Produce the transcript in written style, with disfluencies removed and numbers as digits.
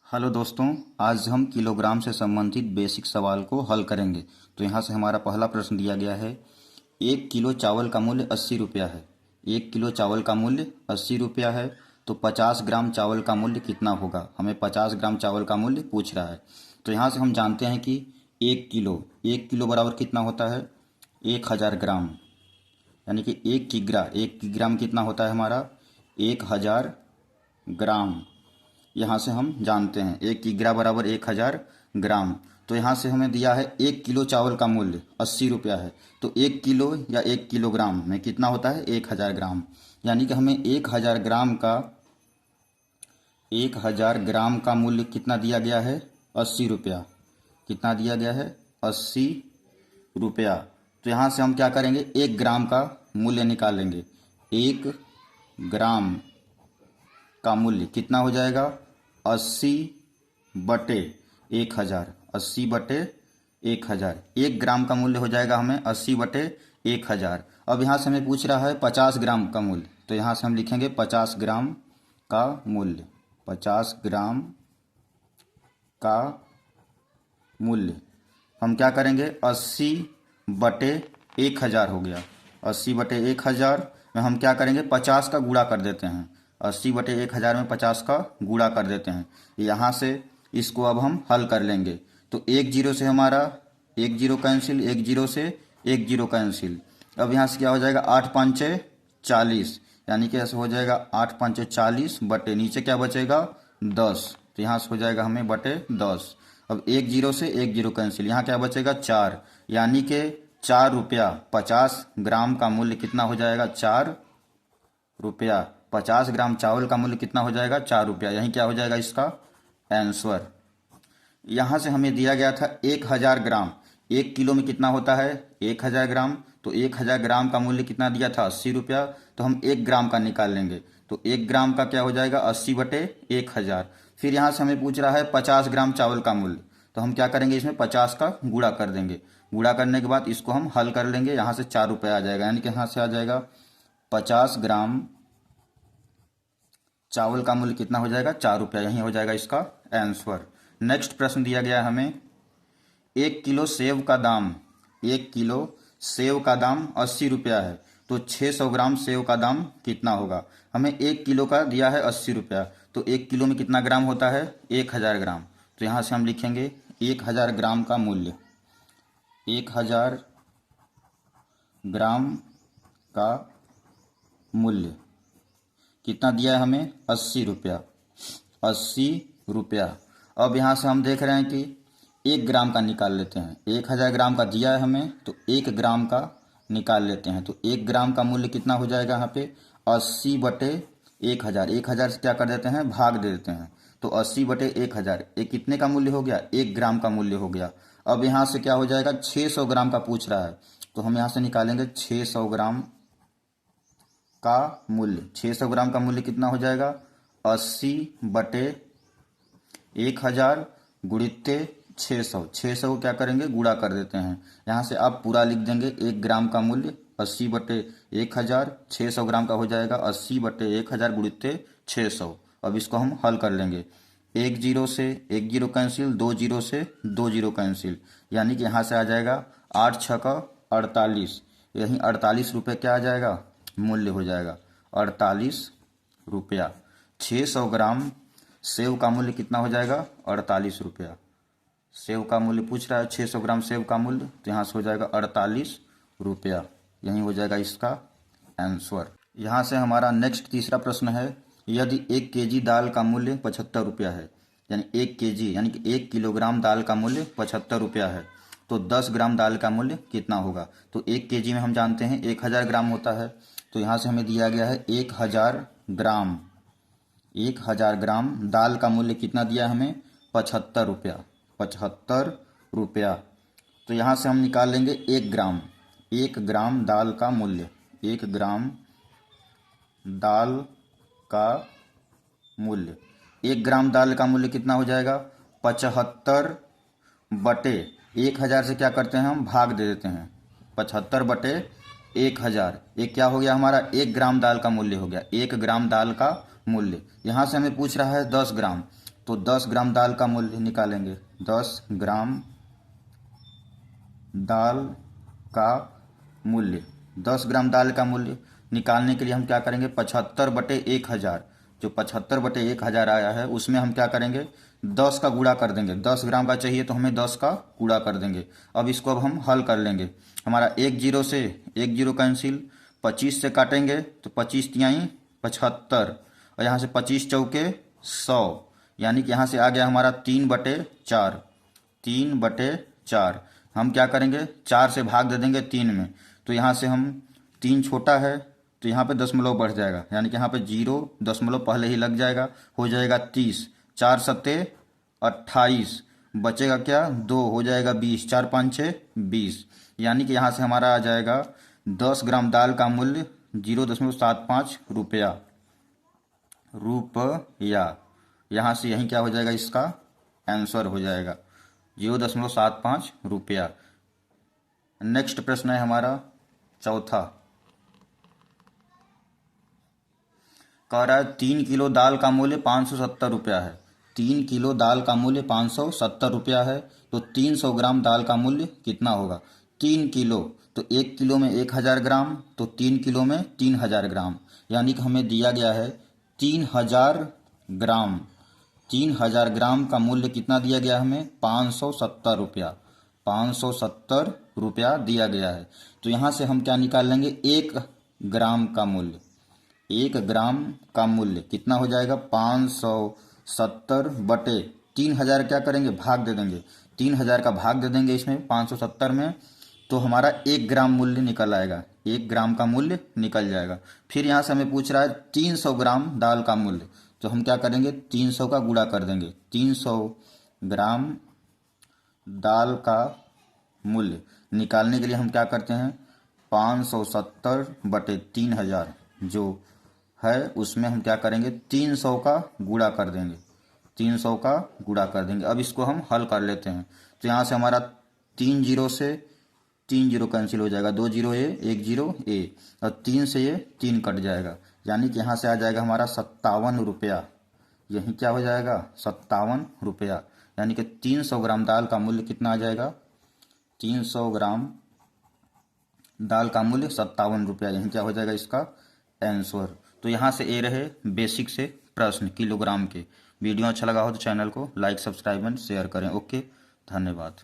Hello दोस्तों, आज हम किलोग्राम से संबंधित बेसिक सवाल को हल करेंगे। तो यहाँ से हमारा पहला प्रश्न दिया गया है। 1 किलो चावल का मूल्य 80 रुपया है। 1 किलो चावल का मूल्य 80 रुपया है, तो 50 ग्राम चावल का मूल्य कितना होगा। हमें 50 ग्राम चावल का मूल्य पूछ रहा है। तो यहाँ से हम जानते हैं कि 1 किलो बराबर कितना होता है 1000 ग्राम, यानी कि 1 किग्रा कितना होता है हमारा 1000 ग्राम। यहाँ से हम जानते हैं 1 किग्रा बराबर 1000 ग्राम। तो यहाँ से हमें दिया है 1 किलो चावल का मूल्य 80 रुपया है, तो 1 किलो या 1 किलोग्राम में कितना होता है 1000 ग्राम, यानी कि हमें 1000 ग्राम का मूल्य कितना दिया गया है 80 रुपया। कितना दिया गया है 80 रुपया। तो यहाँ से हम क्या करेंगे 1 ग्राम का मूल्य निकालेंगे। 1 ग्राम का मूल्य कितना हो जाएगा 80/1000। 80/1000 1 ग्राम का मूल्य हो जाएगा हमें 80/1000। अब यहाँ से हमें पूछ रहा है 50 ग्राम का मूल्य, तो यहाँ से हम लिखेंगे 50 ग्राम का मूल्य। 50 ग्राम का मूल्य हम क्या करेंगे 80/1000 हो गया। 80/1000 में हम क्या करेंगे 50 का गुणा कर देते हैं। 80/1000 में 50 का गुणा कर देते हैं। यहाँ से इसको अब हम हल कर लेंगे। तो 1 0 से हमारा 1 0 कैंसिल, 1 0 से 1 0 कैंसिल। अब यहाँ से क्या हो जाएगा 8 5 40, यानी कि ऐसे हो जाएगा 8 5 40 बटे नीचे क्या बचेगा 10। तो यहाँ से हो जाएगा हमें बटे 10। अब 1 0 से 1 0 कैंसिल, यहाँ क्या बचेगा 4, यानी कि 4 रुपया। 50 ग्राम का मूल्य कितना हो जाएगा 4 रुपया। 50 ग्राम चावल का मूल्य कितना हो जाएगा 4 रुपया। यही क्या हो जाएगा इसका आंसर। यहाँ से हमें दिया गया था 1000 ग्राम। 1 किलो में कितना होता है 1000 ग्राम, तो 1000 ग्राम का मूल्य कितना दिया था 80 रुपया। तो हम 1 ग्राम का निकाल लेंगे, तो 1 ग्राम का क्या हो जाएगा 80/1000। फिर यहाँ से हमें पूछ रहा है 50 ग्राम चावल का मूल्य, तो हम क्या करेंगे इसमें 50 का गुणा कर देंगे। गुणा करने के बाद इसको हम हल कर लेंगे। यहाँ से 4 रुपया आ जाएगा, यानी कि यहाँ से आ जाएगा 50 ग्राम चावल का मूल्य कितना हो जाएगा 4 रुपया। यही हो जाएगा इसका आंसर। नेक्स्ट प्रश्न दिया गया है हमें 1 किलो सेव का दाम 80 रुपया है, तो 600 ग्राम सेव का दाम कितना होगा। हमें 1 किलो का दिया है 80 रुपया, तो 1 किलो में कितना ग्राम होता है 1000 ग्राम। तो यहाँ से हम लिखेंगे 1000 ग्राम का मूल्य। 1000 ग्राम का मूल्य कितना दिया है हमें 80 रुपया। 80 रुपया। अब यहाँ से हम देख रहे हैं कि 1 ग्राम का निकाल लेते हैं। 1000 ग्राम का दिया है हमें, तो 1 ग्राम का निकाल लेते हैं। तो 1 ग्राम का मूल्य कितना हो जाएगा यहाँ पे 80/1000। 1000 से क्या कर देते हैं भाग दे देते हैं, तो 80/1000 एक कितने का मूल्य हो गया 1 ग्राम का मूल्य हो गया। अब यहाँ से क्या हो जाएगा 600 ग्राम का पूछ रहा है, तो हम यहाँ से निकालेंगे 600 ग्राम का मूल्य। 600 ग्राम का मूल्य कितना हो जाएगा 80/1000 गुणित 600। 600 को क्या करेंगे गुणा कर देते हैं। यहाँ से आप पूरा लिख देंगे 1 ग्राम का मूल्य 80/1000। 600 ग्राम का हो जाएगा 80/1000 गुणित 600। अब इसको हम हल कर लेंगे। 1 0 से 1 0 कैंसिल, 2 0 से 2 0 कैंसिल, यानी कि यहाँ से आ जाएगा 8 6 का 48। यहीं 48 रुपये क्या आ जाएगा मूल्य हो जाएगा 48 रुपया। 600 ग्राम सेव का मूल्य कितना हो जाएगा 48 रुपया। सेव का मूल्य पूछ रहा है 600 ग्राम सेव का मूल्य, तो यहाँ से हो जाएगा 48 रुपया। यही हो जाएगा इसका आंसर। यहाँ से हमारा नेक्स्ट तीसरा प्रश्न है, यदि 1 kg दाल का मूल्य 75 रुपया है, यानी 1 kg यानी कि 1 किलोग्राम दाल का मूल्य 75 रुपया है, तो 10 ग्राम दाल का मूल्य कितना होगा। तो 1 kg में हम जानते हैं 1000 ग्राम होता है, तो यहाँ से हमें दिया गया है 1000 ग्राम। 1000 ग्राम दाल का मूल्य कितना दिया हमें 75 रुपया। 75 रुपया। तो यहाँ से हम निकाल लेंगे 1 ग्राम। 1 ग्राम दाल का मूल्य। 1 ग्राम दाल का मूल्य। 1 ग्राम दाल का मूल्य कितना हो जाएगा 75/1000 से क्या करते हैं हम भाग दे देते हैं। 75/1000 ये क्या हो गया हमारा 1 ग्राम दाल का मूल्य हो गया। 1 ग्राम दाल का मूल्य। यहाँ से हमें पूछ रहा है 10 ग्राम। तो 10 ग्राम दाल का मूल्य निकालेंगे। 10 ग्राम दाल का मूल्य, 10 ग्राम दाल का मूल्य निकालने के लिए हम क्या करेंगे, 75/1000, जो 75/1000 आया है उसमें हम क्या करेंगे, 10 का गुणा कर देंगे। 10 ग्राम का चाहिए तो हमें 10 का गुणा कर देंगे। अब इसको अब हम हल कर लेंगे। हमारा एक जीरो से एक जीरो कैंसिल, 25 से काटेंगे तो 25 तियाई 75, और यहाँ से 25 चौके 100, यानी कि यहाँ से आ गया हमारा 3/4। 3/4 हम क्या करेंगे, 4 से भाग दे देंगे 3 में, तो यहाँ से हम 3 छोटा है तो यहाँ पे दशमलव बढ़ जाएगा, यानी कि यहाँ पे 0 दशमलव पहले ही लग जाएगा, हो जाएगा 30। 4 सत्ते 28, बचेगा क्या, 2, हो जाएगा 20। 4 5 6 20, यानी कि यहाँ से हमारा आ जाएगा 10 ग्राम दाल का मूल्य 0.75 रुपया। यहाँ से यहीं क्या हो जाएगा, इसका आंसर हो जाएगा 0.75 रुपया। नेक्स्ट प्रश्न है हमारा चौथा, कह रहा है 3 किलो दाल का मूल्य 570 रुपया है। 3 किलो दाल का मूल्य 570 रुपया है, तो 300 ग्राम दाल का मूल्य कितना होगा। 3 किलो तो 1 किलो में 1000 ग्राम, तो 3 किलो में 3000 ग्राम, यानी कि हमें दिया गया है 3000 ग्राम। 3000 ग्राम का मूल्य कितना दिया गया हमें, 570 रुपया। 570 रुपया दिया गया है, तो यहाँ से हम क्या निकाल लेंगे, 1 ग्राम का मूल्य। 1 ग्राम का मूल्य कितना हो जाएगा, 570 बटे 3000 क्या करेंगे, भाग दे देंगे। 3000 का भाग दे देंगे इसमें 570 में, तो हमारा 1 ग्राम मूल्य निकल आएगा। 1 ग्राम का मूल्य निकल जाएगा। फिर यहाँ से हमें पूछ रहा है 300 ग्राम दाल का मूल्य, तो हम क्या करेंगे, 300 का गुणा कर देंगे। 300 ग्राम दाल का मूल्य निकालने के लिए हम क्या करते हैं, 570 बटे 3000 जो है उसमें हम क्या करेंगे, 300 का गुणा कर देंगे। 300 का गुणा कर देंगे। अब इसको हम हल कर लेते हैं, तो यहाँ से हमारा 3 जीरो से 3 जीरो कैंसिल हो जाएगा, 2 जीरो ए 1 जीरो ए, और 3 से ये 3 कट जाएगा, यानी कि यहाँ से आ जाएगा हमारा 57 रुपया। यही क्या हो जाएगा, 57 रुपया, यानी कि 300 ग्राम दाल का मूल्य कितना आ जाएगा, 300 ग्राम दाल का मूल्य 57 रुपया। यही क्या हो जाएगा इसका आंसर। तो यहाँ से ये रहे बेसिक से प्रश्न किलोग्राम के। वीडियो अच्छा लगा हो तो चैनल को लाइक, सब्सक्राइब एंड शेयर करें। ओके, धन्यवाद।